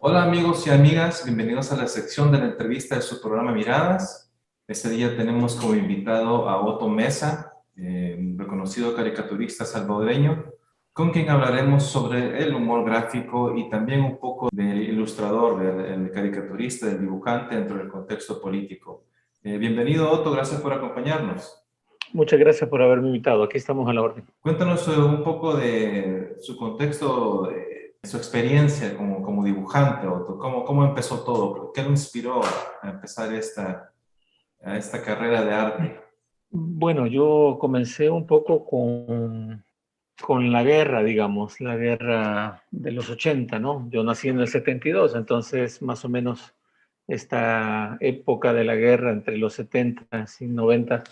Hola amigos y amigas, bienvenidos a la sección de la entrevista de su programa Miradas. Este día tenemos como invitado a Otto Mesa, un reconocido caricaturista salvadoreño, con quien hablaremos sobre el humor gráfico y también un poco del ilustrador, del caricaturista, del dibujante dentro del contexto político. Bienvenido Otto, gracias por acompañarnos. Muchas gracias por haberme invitado. Aquí estamos a la orden. Cuéntanos un poco de su contexto, de su experiencia como dibujante, o cómo empezó todo, qué lo inspiró a empezar a esta carrera de arte. Bueno, yo comencé un poco con la guerra, digamos, la guerra de los 80, ¿no? Yo nací en el 72, entonces más o menos esta época de la guerra entre los 70 y 90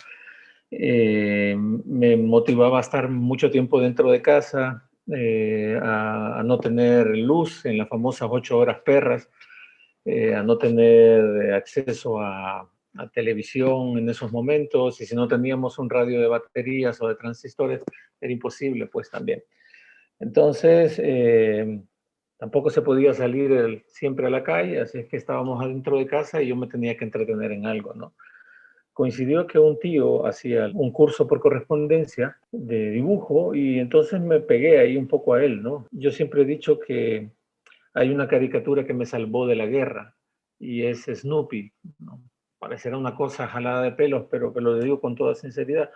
me motivaba a estar mucho tiempo dentro de casa, a no tener luz en las famosas 8 horas perras, a no tener acceso a televisión en esos momentos, y si no teníamos un radio de baterías o de transistores, era imposible pues también. Entonces, tampoco se podía salir siempre a la calle, así es que estábamos adentro de casa y yo me tenía que entretener en algo, ¿no? Coincidió que un tío hacía un curso por correspondencia de dibujo y entonces me pegué ahí un poco a él, ¿no? Yo siempre he dicho que hay una caricatura que me salvó de la guerra y es Snoopy, ¿no? Parecerá una cosa jalada de pelos, pero que lo digo con toda sinceridad.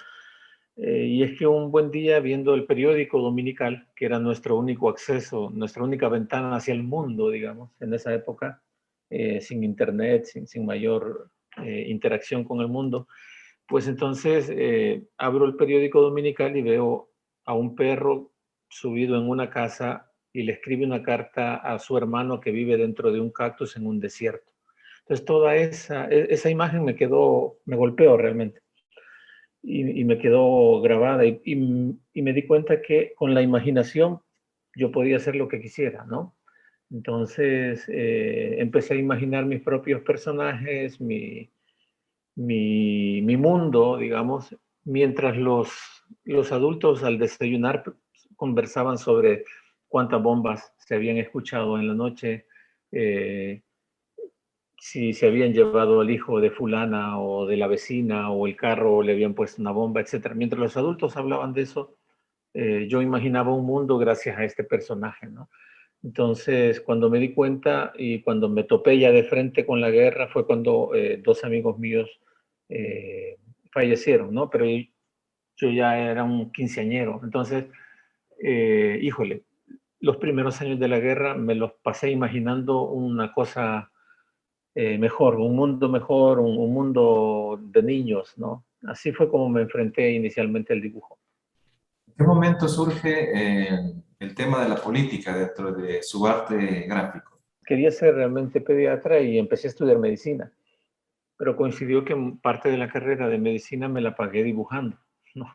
Y es que un buen día, viendo el periódico dominical, que era nuestro único acceso, nuestra única ventana hacia el mundo, digamos, en esa época, sin internet, sin mayor interacción con el mundo, pues entonces abro el periódico dominical y veo a un perro subido en una casa y le escribe una carta a su hermano que vive dentro de un cactus en un desierto. Entonces toda esa imagen me golpeó realmente y me quedó grabada y me di cuenta que con la imaginación yo podía hacer lo que quisiera, ¿no? Entonces empecé a imaginar mis propios personajes, mi mundo, digamos, mientras los adultos al desayunar conversaban sobre cuántas bombas se habían escuchado en la noche, eh, si se habían llevado al hijo de fulana o de la vecina o el carro le habían puesto una bomba, etcétera. Mientras los adultos hablaban de eso, yo imaginaba un mundo gracias a este personaje, ¿no? Entonces, cuando me di cuenta y cuando me topé ya de frente con la guerra fue cuando dos amigos míos eh, fallecieron, ¿no? Pero yo ya era un quinceañero. Entonces, híjole, los primeros años de la guerra me los pasé imaginando una cosa mejor, un mundo mejor, un mundo de niños, ¿no? Así fue como me enfrenté inicialmente al dibujo. ¿En qué momento surge el tema de la política dentro de su arte gráfico? Quería ser realmente pediatra y empecé a estudiar medicina, pero coincidió que parte de la carrera de medicina me la pagué dibujando, ¿no?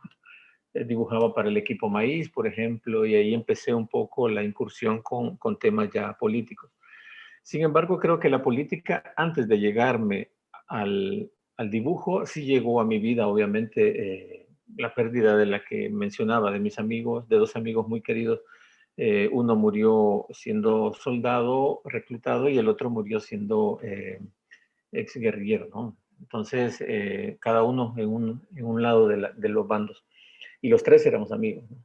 Dibujaba para el equipo Maíz, por ejemplo, y ahí empecé un poco la incursión con temas ya políticos. Sin embargo, creo que la política, antes de llegarme al dibujo, sí llegó a mi vida, obviamente, la pérdida de la que mencionaba, de mis amigos, de dos amigos muy queridos. Uno murió siendo soldado reclutado y el otro murió siendo ex guerrillero, ¿no? Entonces, cada uno en un lado de los bandos. Y los tres éramos amigos, ¿no?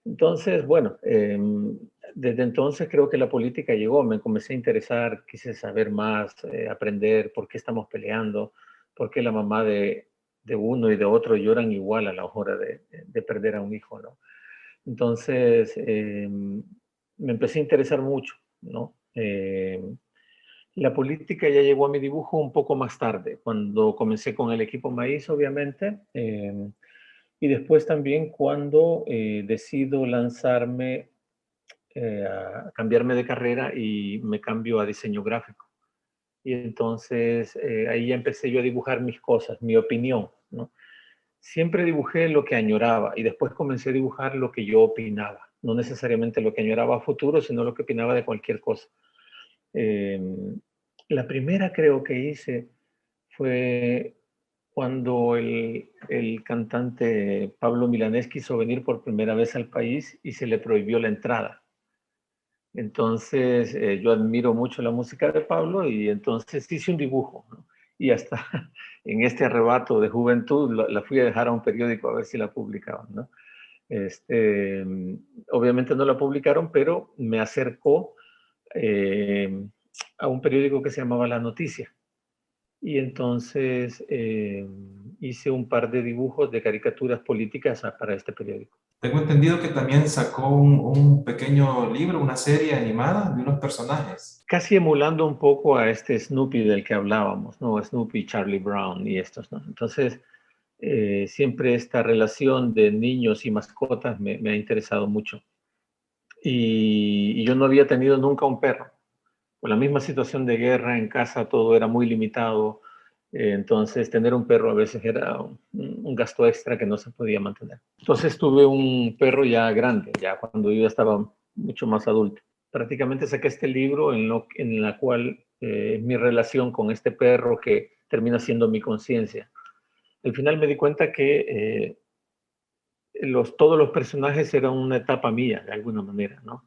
Entonces, bueno, desde entonces creo que la política llegó, me comencé a interesar, quise saber más, aprender por qué estamos peleando, por qué la mamá de uno y de otro lloran igual a la hora de perder a un hijo, ¿no? Entonces, me empecé a interesar mucho, ¿no? La política ya llegó a mi dibujo un poco más tarde, cuando comencé con el equipo Maíz, obviamente, y después también cuando decido lanzarme a cambiarme de carrera y me cambio a diseño gráfico. Y entonces ahí ya empecé yo a dibujar mis cosas, mi opinión, ¿no? Siempre dibujé lo que añoraba y después comencé a dibujar lo que yo opinaba, no necesariamente lo que añoraba a futuro, sino lo que opinaba de cualquier cosa. Eh, la primera creo que hice fue cuando el cantante Pablo Milanés quiso venir por primera vez al país y se le prohibió la entrada. Entonces, yo admiro mucho la música de Pablo y entonces hice un dibujo, ¿no? Y hasta en este arrebato de juventud la fui a dejar a un periódico a ver si la publicaban, ¿no? Este, obviamente no la publicaron, pero me acercó eh, a un periódico que se llamaba La Noticia. Y entonces hice un par de dibujos de caricaturas políticas para este periódico. Tengo entendido que también sacó un pequeño libro, una serie animada de unos personajes. Casi emulando un poco a este Snoopy del que hablábamos, ¿no? Snoopy, Charlie Brown y estos, ¿no? Entonces, siempre esta relación de niños y mascotas me ha interesado mucho. Y yo no había tenido nunca un perro. Por la misma situación de guerra en casa, todo era muy limitado. Entonces, tener un perro a veces era un gasto extra que no se podía mantener. Entonces, tuve un perro ya grande, ya cuando yo ya estaba mucho más adulto. Prácticamente saqué este libro en la cual mi relación con este perro que termina siendo mi conciencia. Al final me di cuenta que todos los personajes eran una etapa mía, de alguna manera, ¿no?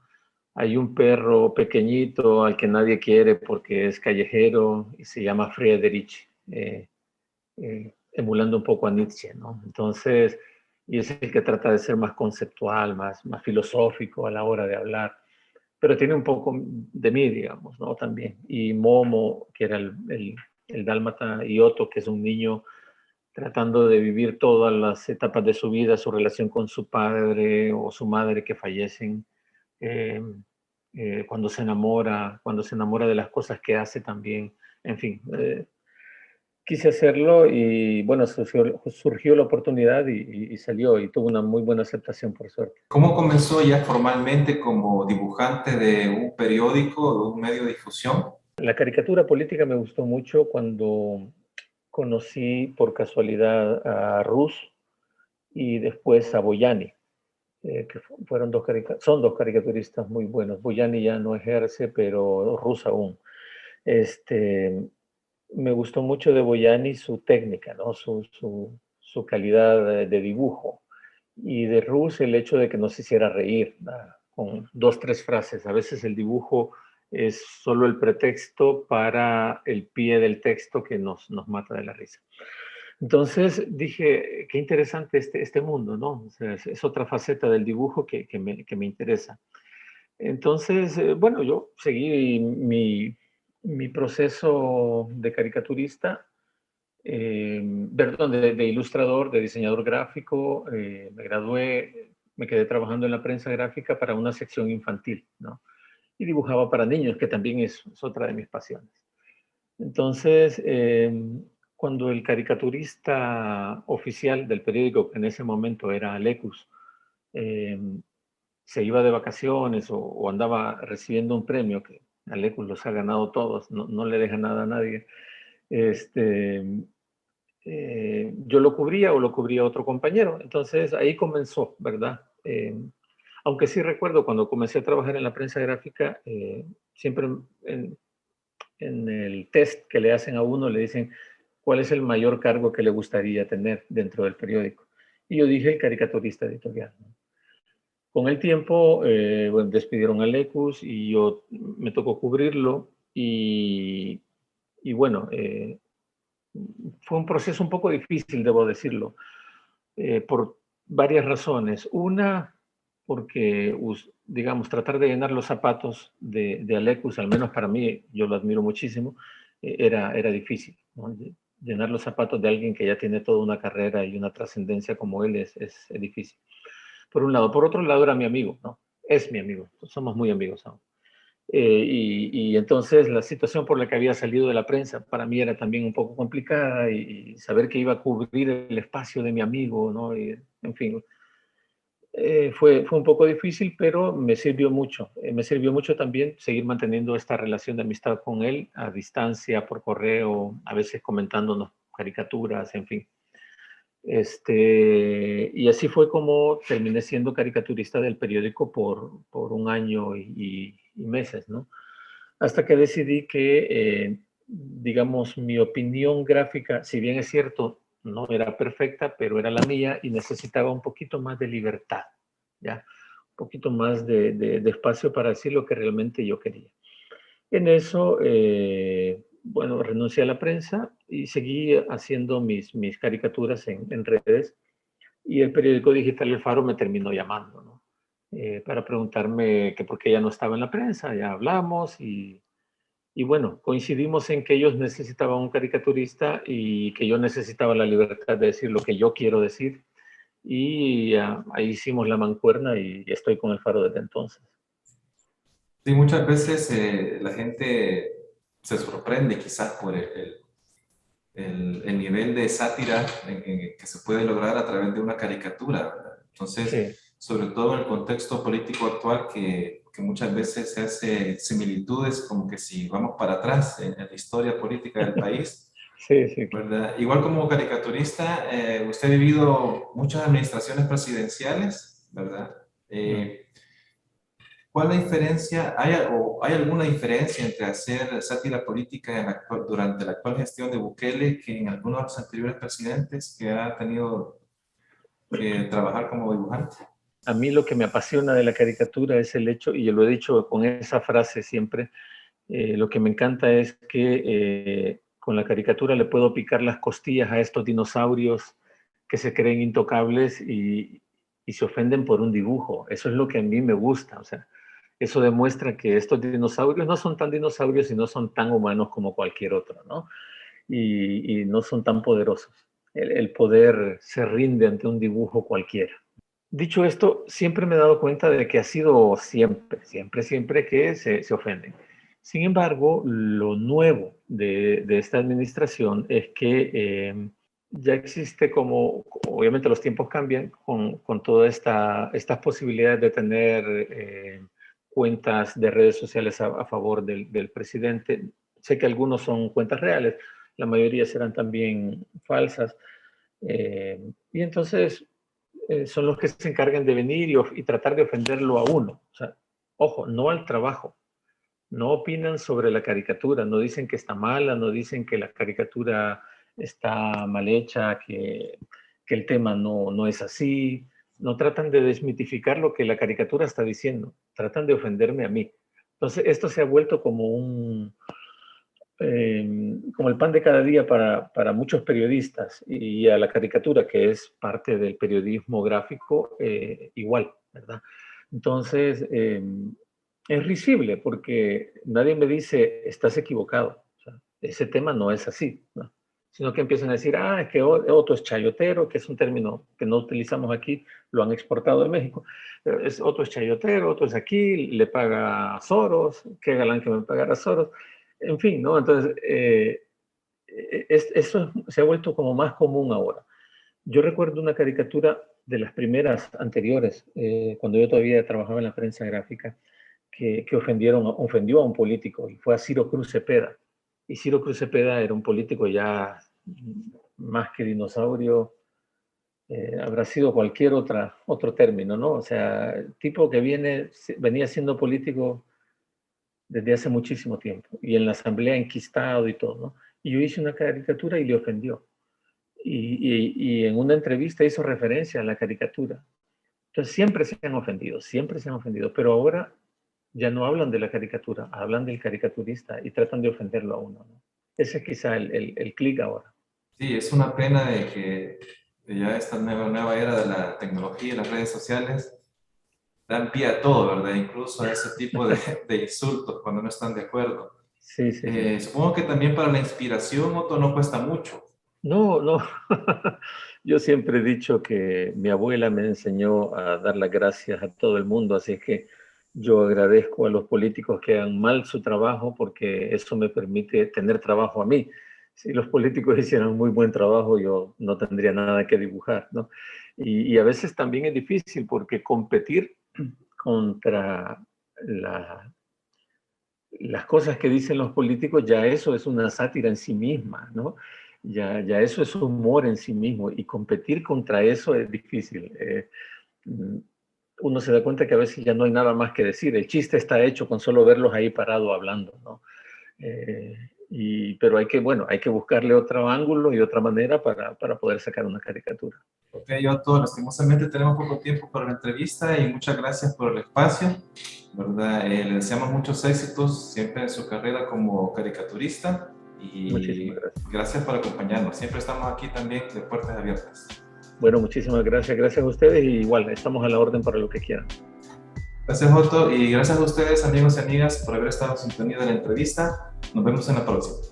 Hay un perro pequeñito al que nadie quiere porque es callejero y se llama Friedrich, emulando un poco a Nietzsche, ¿no? Entonces, y es el que trata de ser más conceptual, más filosófico a la hora de hablar, pero tiene un poco de mí, digamos, ¿no? También. Y Momo, que era el dálmata, y Otto, que es un niño tratando de vivir todas las etapas de su vida, su relación con su padre o su madre que fallecen, eh, cuando se enamora de las cosas que hace también, en fin. Quise hacerlo y bueno, surgió la oportunidad y salió y tuvo una muy buena aceptación por suerte. ¿Cómo comenzó ya formalmente como dibujante de un periódico, de un medio de difusión? La caricatura política me gustó mucho cuando conocí por casualidad a Rus y después a Boyani. Que fueron son dos caricaturistas muy buenos. Boyani ya no ejerce, pero Rus aún. Este, me gustó mucho de Boyani su técnica, ¿no? Su calidad de dibujo. Y de Rus el hecho de que nos hiciera reír, ¿no? Con dos, tres frases. A veces el dibujo es solo el pretexto para el pie del texto que nos mata de la risa. Entonces dije, qué interesante este mundo, ¿no? O sea, es otra faceta del dibujo que me interesa. Entonces, bueno, yo seguí mi proceso de caricaturista, perdón, de ilustrador, de diseñador gráfico. Me gradué, me quedé trabajando en la prensa gráfica para una sección infantil, ¿no? Y dibujaba para niños, que también es otra de mis pasiones. Entonces, cuando el caricaturista oficial del periódico, que en ese momento era Alecus, eh, se iba de vacaciones o andaba recibiendo un premio, que Alecus los ha ganado todos, no le deja nada a nadie, este, yo lo cubría o lo cubría otro compañero. Entonces ahí comenzó, ¿verdad? Aunque sí recuerdo cuando comencé a trabajar en la prensa gráfica, siempre en el test que le hacen a uno le dicen cuál es el mayor cargo que le gustaría tener dentro del periódico. Y yo dije el caricaturista editorial, ¿no? Con el tiempo, bueno, despidieron a Lecus y yo me tocó cubrirlo y bueno, fue un proceso un poco difícil, debo decirlo, por varias razones. Una, porque, digamos, tratar de llenar los zapatos de Alecus, al menos para mí, yo lo admiro muchísimo, era difícil, ¿no? Llenar los zapatos de alguien que ya tiene toda una carrera y una trascendencia como él es difícil. Por un lado. Por otro lado, era mi amigo, ¿no? Es mi amigo, somos muy amigos aún. Y entonces la situación por la que había salido de la prensa para mí era también un poco complicada y saber que iba a cubrir el espacio de mi amigo, ¿no? Y, en fin, fue un poco difícil, pero me sirvió mucho. Me sirvió mucho también seguir manteniendo esta relación de amistad con él a distancia, por correo, a veces comentándonos caricaturas, en fin. Y así fue como terminé siendo caricaturista del periódico por un año y meses, ¿no? Hasta que decidí que, digamos, mi opinión gráfica, si bien es cierto, no era perfecta, pero era la mía y necesitaba un poquito más de libertad, ¿ya? Un poquito más de espacio para decir lo que realmente yo quería. En eso, bueno, renuncié a la prensa y seguí haciendo mis caricaturas en redes, y el periódico digital El Faro me terminó llamando, ¿no? Para preguntarme que por qué ya no estaba en la prensa. Ya hablamos y bueno, coincidimos en que ellos necesitaban un caricaturista y que yo necesitaba la libertad de decir lo que yo quiero decir, y ahí hicimos la mancuerna y estoy con El Faro desde entonces. Sí, muchas veces la gente se sorprende quizás por el nivel de sátira que se puede lograr a través de una caricatura, ¿verdad? Sí, Entonces, sobre todo en el contexto político actual, que muchas veces se hace similitudes como que si vamos para atrás en la historia política del país, sí, sí, claro. ¿verdad? Igual como caricaturista, usted ha vivido muchas administraciones presidenciales, ¿verdad? Mm. ¿Cuál es la diferencia? ¿Hay alguna diferencia entre hacer sátira política durante la actual gestión de Bukele que en algunos de los anteriores presidentes que ha tenido que trabajar como dibujante? A mí lo que me apasiona de la caricatura es el hecho, y yo lo he dicho con esa frase siempre, lo que me encanta es que con la caricatura le puedo picar las costillas a estos dinosaurios que se creen intocables y se ofenden por un dibujo. Eso es lo que a mí me gusta. O sea, eso demuestra que estos dinosaurios no son tan dinosaurios y no son tan humanos como cualquier otro, ¿no? Y no son tan poderosos. El poder se rinde ante un dibujo cualquiera. Dicho esto, siempre me he dado cuenta de que ha sido siempre que se ofenden. Sin embargo, lo nuevo de esta administración es que ya existe como, obviamente los tiempos cambian con todas estas posibilidades de tener cuentas de redes sociales a favor del presidente. Sé que algunos son cuentas reales, la mayoría serán también falsas. Y entonces son los que se encargan de venir y tratar de ofenderlo a uno. O sea, ojo, no al trabajo. No opinan sobre la caricatura, no dicen que está mala, no dicen que la caricatura está mal hecha, que el tema no es así. No tratan de desmitificar lo que la caricatura está diciendo, tratan de ofenderme a mí. Entonces, esto se ha vuelto como el pan de cada día para muchos periodistas, y a la caricatura, que es parte del periodismo gráfico, igual, ¿verdad? Entonces, es risible porque nadie me dice, estás equivocado. O sea, ese tema no es así, ¿no? Sino que empiezan a decir, es que Otto es chayotero, que es un término que no utilizamos aquí, lo han exportado de México. Pero Otto es chayotero, Otto es aquí, le paga a Soros, qué galán que me pagara Soros. En fin, ¿no? Entonces, eso se ha vuelto como más común ahora. Yo recuerdo una caricatura de las primeras anteriores, cuando yo todavía trabajaba en la prensa gráfica, que ofendió a un político, y fue a Ciro Cruz Cepeda. Y Ciro Cruz Cepeda era un político ya más que dinosaurio, habrá sido cualquier otro término, ¿no? O sea, el tipo que venía siendo político desde hace muchísimo tiempo, y en la asamblea enquistado y todo, ¿no? Y yo hice una caricatura y le ofendió. Y en una entrevista hizo referencia a la caricatura. Entonces siempre se han ofendido, pero ahora ya no hablan de la caricatura, hablan del caricaturista y tratan de ofenderlo a uno, ¿no? Ese es quizá el clic ahora. Sí, es una pena de que ya esta nueva era de la tecnología y las redes sociales dan pie a todo, ¿verdad? Incluso a ese tipo de insultos cuando no están de acuerdo. Sí, sí, sí. Supongo que también para la inspiración, Otto, no cuesta mucho. No, no. Yo siempre he dicho que mi abuela me enseñó a dar las gracias a todo el mundo, así es que yo agradezco a los políticos que hagan mal su trabajo, porque eso me permite tener trabajo a mí. Si los políticos hicieran muy buen trabajo, yo no tendría nada que dibujar, ¿no? Y a veces también es difícil porque competir contra la, las cosas que dicen los políticos, ya eso es una sátira en sí misma, ¿no? Ya eso es humor en sí mismo, y competir contra eso es difícil. Mm, Uno se da cuenta que a veces ya no hay nada más que decir. El chiste está hecho con solo verlos ahí parados hablando, ¿no? Eh, Pero hay que buscarle otro ángulo y otra manera para poder sacar una caricatura. Ok, Otto, lastimosamente tenemos poco tiempo para la entrevista y muchas gracias por el espacio, ¿verdad? Le deseamos muchos éxitos siempre en su carrera como caricaturista y Muchísimas gracias. Gracias por acompañarnos. Siempre estamos aquí también de puertas abiertas. Bueno, muchísimas gracias. Gracias a ustedes y igual, estamos a la orden para lo que quieran. Gracias, Otto, y gracias a ustedes, amigos y amigas, por haber estado en sintonía de la entrevista. Nos vemos en la próxima.